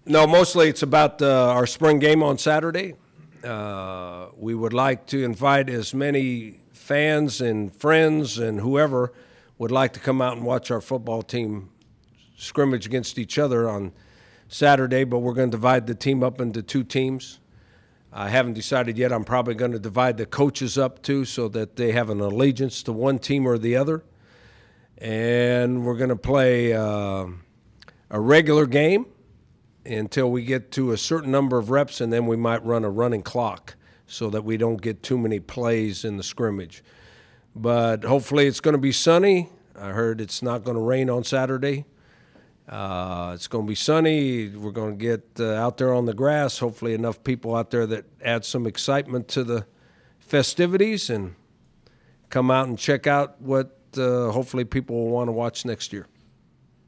No, mostly it's about our spring game on Saturday. We would like to invite as many fans and friends and whoever would like to come out and watch our football team scrimmage against each other on Saturday, but we're going to divide the team up into two teams. I haven't decided yet. I'm probably going to divide the coaches up too so that they have an allegiance to one team or the other. And we're going to play a regular game until we get to a certain number of reps, and then we might run a running clock so that we don't get too many plays in the scrimmage. But hopefully it's going to be sunny. I heard it's not going to rain on Saturday. It's going to be sunny. We're going to get out there on the grass, hopefully enough people out there that add some excitement to the festivities and come out and check out what hopefully people will want to watch next year.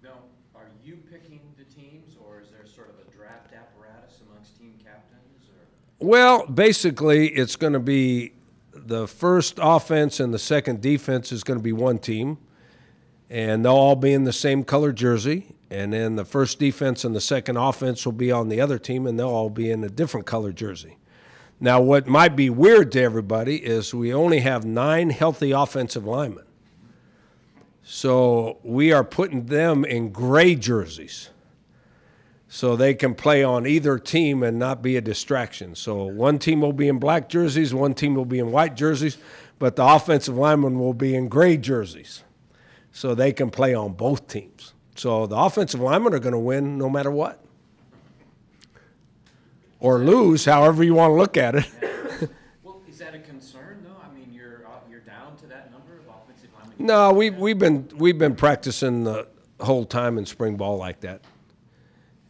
Now, are you picking the teams, or is there sort of a draft apparatus amongst team captains? Or? Well, basically it's going to be the first offense and the second defense is going to be one team, and they'll all be in the same color jersey. And then the first defense and the second offense will be on the other team, and they'll all be in a different color jersey. Now, what might be weird to everybody is we only have 9 healthy offensive linemen. So we are putting them in gray jerseys so they can play on either team and not be a distraction. So one team will be in black jerseys, one team will be in white jerseys, but the offensive linemen will be in gray jerseys so they can play on both teams. So the offensive linemen are going to win no matter what. Or lose, however you want to look at it. Well, is that a concern, though? I mean, you're down to that number of offensive linemen? No, we've been practicing the whole time in spring ball like that.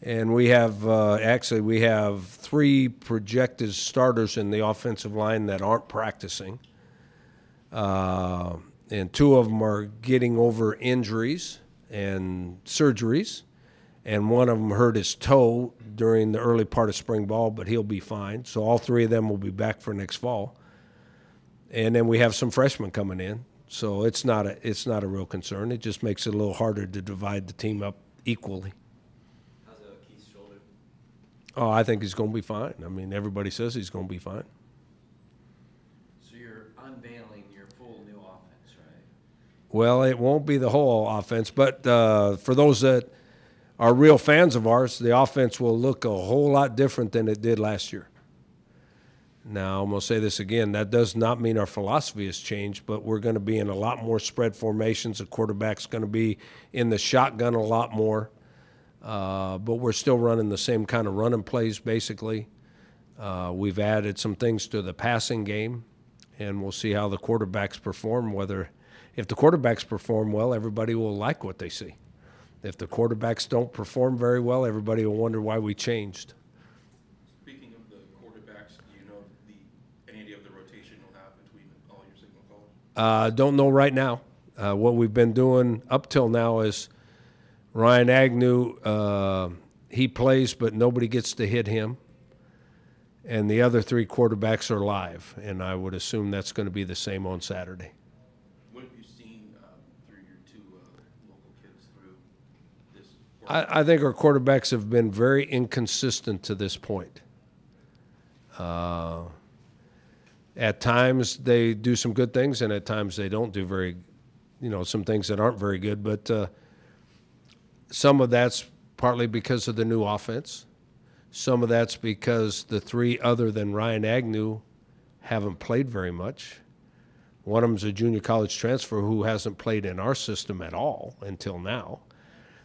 And we have actually we have 3 projected starters in the offensive line that aren't practicing. And 2 of them are getting over injuries and surgeries, and one of them hurt his toe during the early part of spring ball, but he'll be fine. So all 3 of them will be back for next fall. And then we have some freshmen coming in, so it's not a real concern. It just makes it a little harder to divide the team up equally. How's Keith's shoulder? Oh, I think he's going to be fine. I mean, everybody says he's going to be fine. So you're unveiling your full new offense, right? Well, it won't be the whole offense, but for those that are real fans of ours, the offense will look a whole lot different than it did last year. Now, I'm going to say this again. That does not mean our philosophy has changed, but we're going to be in a lot more spread formations. The quarterback's going to be in the shotgun a lot more, but we're still running the same kind of running plays, basically. We've added some things to the passing game, and we'll see how the quarterbacks perform. If the quarterbacks perform well, everybody will like what they see. If the quarterbacks don't perform very well, everybody will wonder why we changed. Speaking of the quarterbacks, do you know any idea of the rotation you'll have between all your signal callers? Don't know right now. What we've been doing up till now is Ryan Agnew, he plays, but nobody gets to hit him. And the other 3 quarterbacks are live, and I would assume that's going to be the same on Saturday. What have you seen through your 2 local kids through this? I think our quarterbacks have been very inconsistent to this point. At times they do some good things, and at times they don't do some things that aren't very good. But some of that's partly because of the new offense. Some of that's because the 3 other than Ryan Agnew haven't played very much. One of them's a junior college transfer who hasn't played in our system at all until now.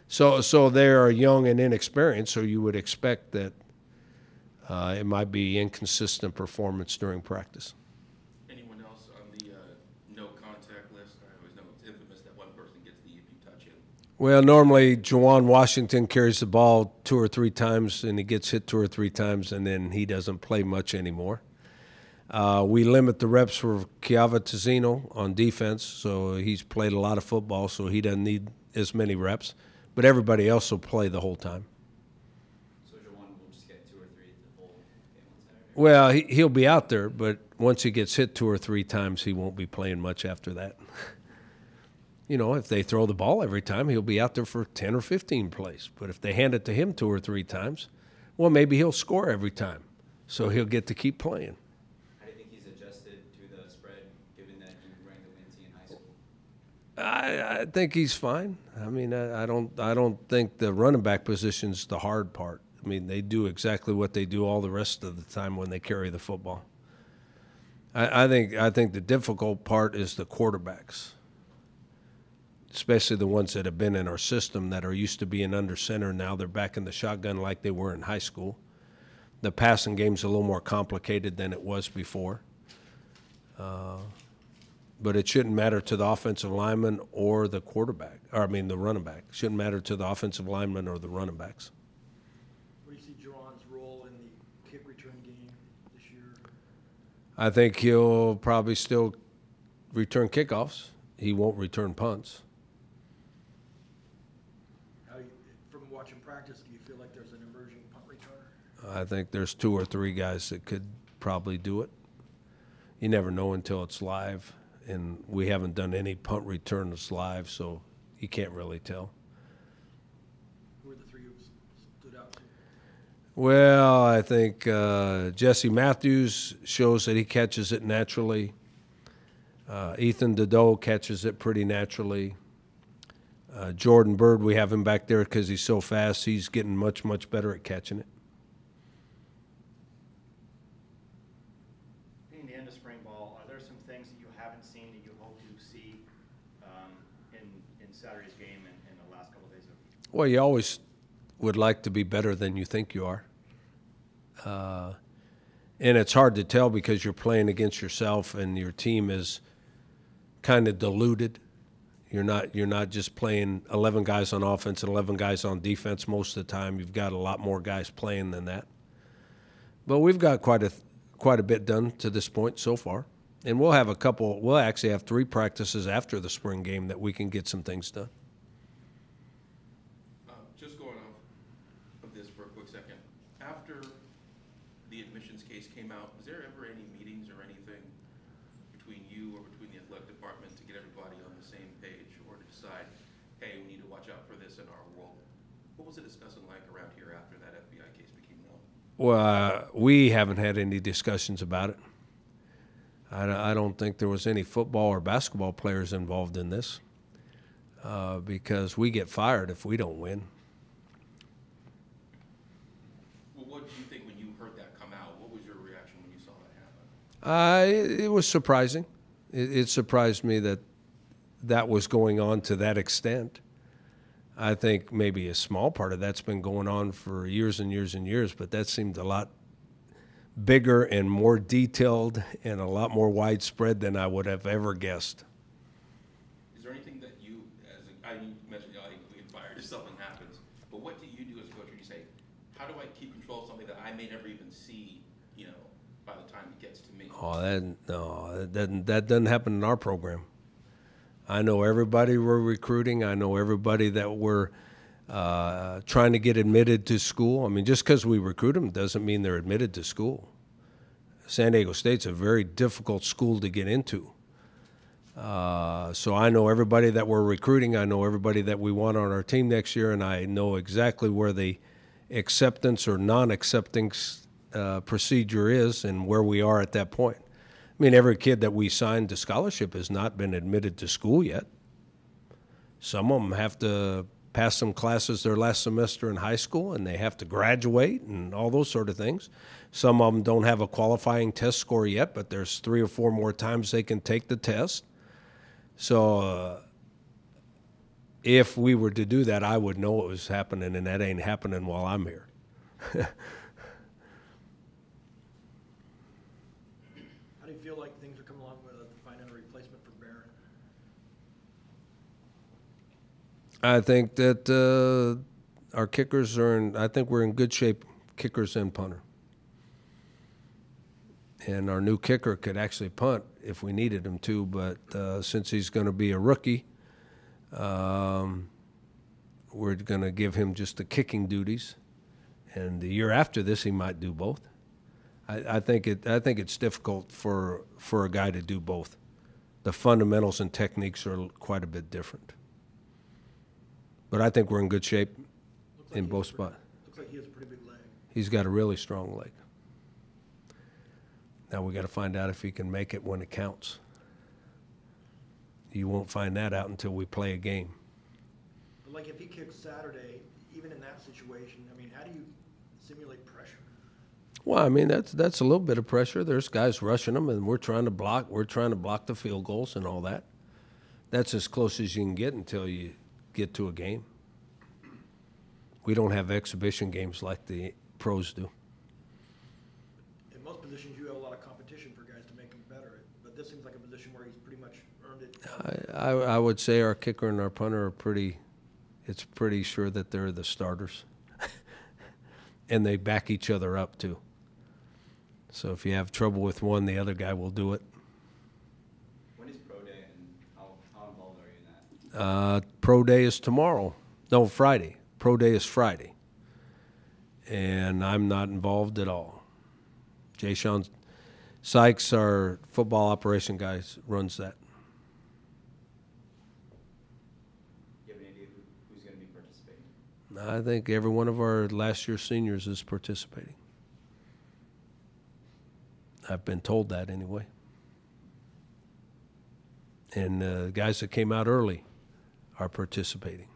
So they are young and inexperienced, so you would expect that it might be inconsistent performance during practice. Anyone else on the no contact list? I always know it's infamous that one person gets the if you touch him. Well, normally Juwan Washington carries the ball 2 or 3 times, and he gets hit 2 or 3 times, and then he doesn't play much anymore. We limit the reps for Chiava Tizzino on defense, so he's played a lot of football, so he doesn't need as many reps. But everybody else will play the whole time. So Jawan will just get 2 or 3 the whole game on Saturday? Well, he'll be out there, but once he gets hit 2 or 3 times, he won't be playing much after that. You know, if they throw the ball every time, he'll be out there for 10 or 15 plays. But if they hand it to him 2 or 3 times, well, maybe he'll score every time. So he'll get to keep playing. How do you think he's adjusted to the spread, given that you ran the Wincy in high school? I think he's fine. I mean, I don't think the running back position's the hard part. I mean, they do exactly what they do all the rest of the time when they carry the football. I think the difficult part is the quarterbacks, especially the ones that have been in our system that are used to being under center. Now they're back in the shotgun like they were in high school. The passing game's a little more complicated than it was before. But it shouldn't matter to the offensive lineman or the quarterback, or I mean the running back. It shouldn't matter to the offensive lineman or the running backs. What do you see Jaron's role in the kick return game this year? I think he'll probably still return kickoffs. He won't return punts. From watching practice, do you feel like there's an emerging punt returner? I think there's 2 or 3 guys that could probably do it. You never know until it's live, and we haven't done any punt return that's live, so you can't really tell. Who are the 3 who stood out to you? Well, I think Jesse Matthews shows that he catches it naturally. Ethan Dedeaux catches it pretty naturally. Jordan Bird, we have him back there because he's so fast. He's getting much, much better at catching it. Being the end of spring ball, are there some things that you haven't seen that you hope to see in Saturday's game and the last couple of days of? Well, you always would like to be better than you think you are. And it's hard to tell because you're playing against yourself and your team is kind of diluted. You're not just playing 11 guys on offense and 11 guys on defense most of the time. You've got a lot more guys playing than that. But we've got quite a bit done to this point so far. And we'll actually have 3 practices after the spring game that we can get some things done. Just going off of this for a quick second. After the admissions case came out, was there ever any meetings or anything between you or between the athletic department to get everybody on the same page or to decide, hey, we need to watch out for this in our world? What was the discussion like around here after that FBI case became known? Well, we haven't had any discussions about it. I don't think there was any football or basketball players involved in this because we get fired if we don't win. Well, what did you think when you heard that come out? What was your reaction when you saw that happen? It was surprising. It surprised me that was going on to that extent. I think maybe a small part of that's been going on for years and years and years, but that seemed a lot bigger and more detailed and a lot more widespread than I would have ever guessed. Is there anything that you, I mentioned, we get fired if something happens, but what do you do as a coach when you say, how do I keep control of something that I may never even see, by the time it gets to me? Oh, that doesn't happen in our program. I know everybody we're recruiting. I know everybody that we're trying to get admitted to school. I mean, just because we recruit them doesn't mean they're admitted to school. San Diego State's a very difficult school to get into. So I know everybody that we're recruiting. I know everybody that we want on our team next year, and I know exactly where the acceptance or non-acceptance procedure is and where we are at that point. I mean, every kid that we signed to scholarship has not been admitted to school yet. Some of them have to pass some classes their last semester in high school, and they have to graduate and all those sort of things. Some of them don't have a qualifying test score yet, but there's 3 or 4 more times they can take the test. So if we were to do that, I would know it was happening, and that ain't happening while I'm here. How do you feel like things are coming along with finding a replacement for Barron? I think that our kickers I think we're in good shape, kickers and punter. And our new kicker could actually punt if we needed him to, but since he's going to be a rookie, we're going to give him just the kicking duties. And the year after this, he might do both. I think it's difficult for a guy to do both. the fundamentals and techniques are quite a bit different. But I think we're in good shape in both spots. Looks like he has a pretty big leg. He's got a really strong leg. Now we got to find out if he can make it when it counts. You won't find that out until we play a game. But like if he kicks Saturday, even in that situation, I mean, how do you simulate pressure? Well, I mean that's a little bit of pressure. There's guys rushing them, and we're trying to block. We're trying to block the field goals and all that. That's as close as you can get until you get to a game. We don't have exhibition games like the pros do. In most positions, you have a lot of competition for guys to make them better. But this seems like a position where he's pretty much earned it. I would say our kicker and our punter are pretty. It's pretty sure that they're the starters, and they back each other up too. So if you have trouble with one, the other guy will do it. When is pro day and how involved are you in that? Pro day is tomorrow. No, Friday. Pro day is Friday. And I'm not involved at all. Jay Sean Sykes, our football operation guy, runs that. Do you have any idea who's going to be participating? I think every one of our last year seniors is participating. I've been told that anyway. And the guys that came out early are participating.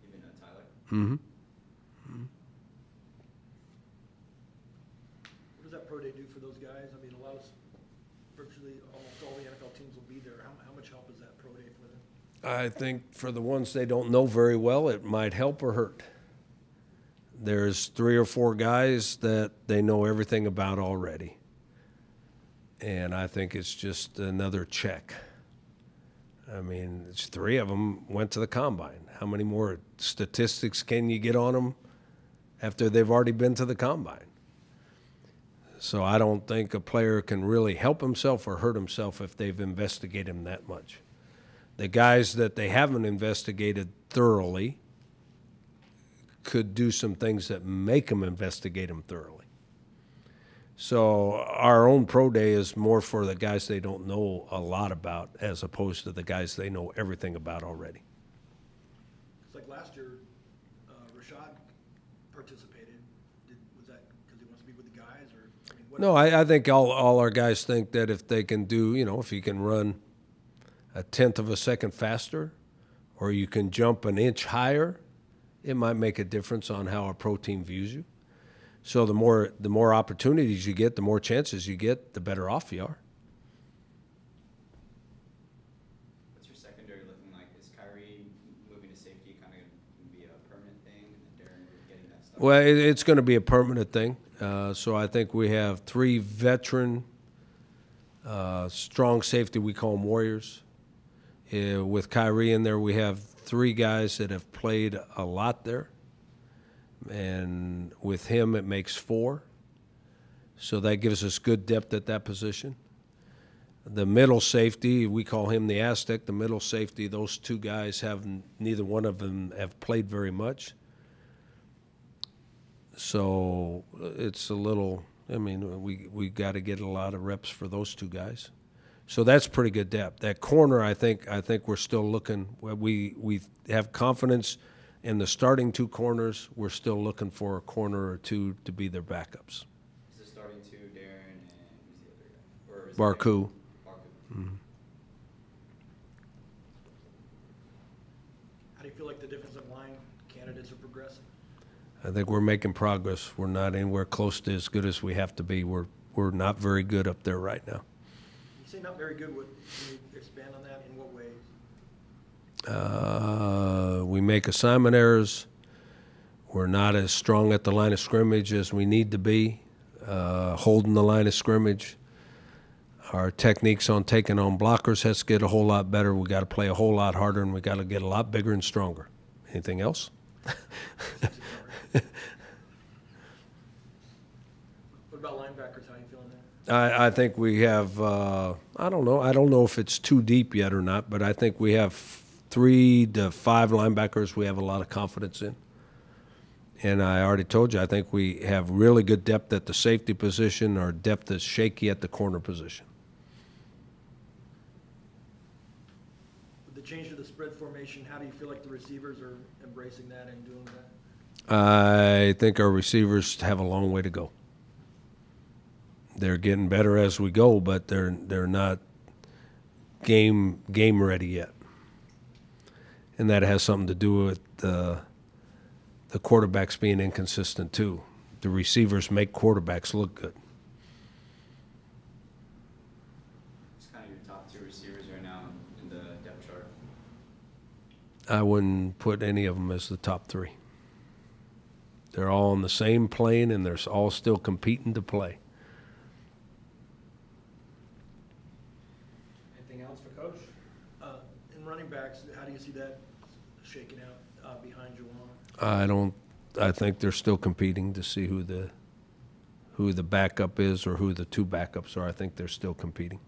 Even Tyler? Mm-hmm. What does that pro day do for those guys? I mean, virtually almost all the NFL teams will be there. How much help is that pro day for them? I think for the ones they don't know very well, it might help or hurt. There's 3 or 4 guys that they know everything about already. And I think it's just another check. I mean, it's 3 of them went to the combine. How many more statistics can you get on them after they've already been to the combine? So I don't think a player can really help himself or hurt himself if they've investigated him that much. The guys that they haven't investigated thoroughly could do some things that make them investigate them thoroughly. So our own pro day is more for the guys they don't know a lot about as opposed to the guys they know everything about already. It's like last year, Rashad participated. Was that because he wants to be with the guys? Or I mean, No, I think all our guys think that if they can do, if you can run a 1/10 of a second faster or you can jump an inch higher, it might make a difference on how a pro team views you. So the more opportunities you get, the more chances you get, the better off you are. What's your secondary looking like? Is Kyrie moving to safety kind of going to be a permanent thing? And Darren getting that stuff? Well, it's going to be a permanent thing. So I think we have 3 veteran, strong safety, we call them warriors. With Kyrie in there, we have 3 guys that have played a lot there. And with him, it makes 4. So that gives us good depth at that position. The middle safety, we call him the Aztec. The middle safety, those 2 guys neither one of them have played very much. So it's a little, we got to get a lot of reps for those 2 guys. So that's pretty good depth. That corner, I think we're still looking. We have confidence in the starting 2 corners. We're still looking for a corner or 2 to be their backups. Is the starting 2 Darren and who's the other guy? Or is Barku. Barku. how do you feel like the defensive line candidates are progressing? I think we're making progress. We're not anywhere close to as good as we have to be. We're not very good up there right now. You say not very good. Can you expand on that? In what ways? We make assignment errors. We're not as strong at the line of scrimmage as we need to be, holding the line of scrimmage. Our techniques on taking on blockers has to get a whole lot better. We got to play a whole lot harder, and we got to get a lot bigger and stronger. Anything else? What about linebackers? How are you feeling there? I think we have, I don't know if it's too deep yet or not, but I think we have 3 to 5 linebackers we have a lot of confidence in. And I already told you, I think we have really good depth at the safety position. Our depth is shaky at the corner position. change to the spread formation, how do you feel like the receivers are embracing that and doing that? I think our receivers have a long way to go. They're getting better as we go, but they're not game ready yet, and that has something to do with the quarterbacks being inconsistent too. The receivers make quarterbacks look good. It's kind of your top two receivers right now in the depth chart. I wouldn't put any of them as the top three. They're all on the same plane, and they're all still competing to play. Anything else for Coach? In running backs, how do you see that shaking out behind Juwan? I think they're still competing to see who the backup is or who the two backups are. I think they're still competing.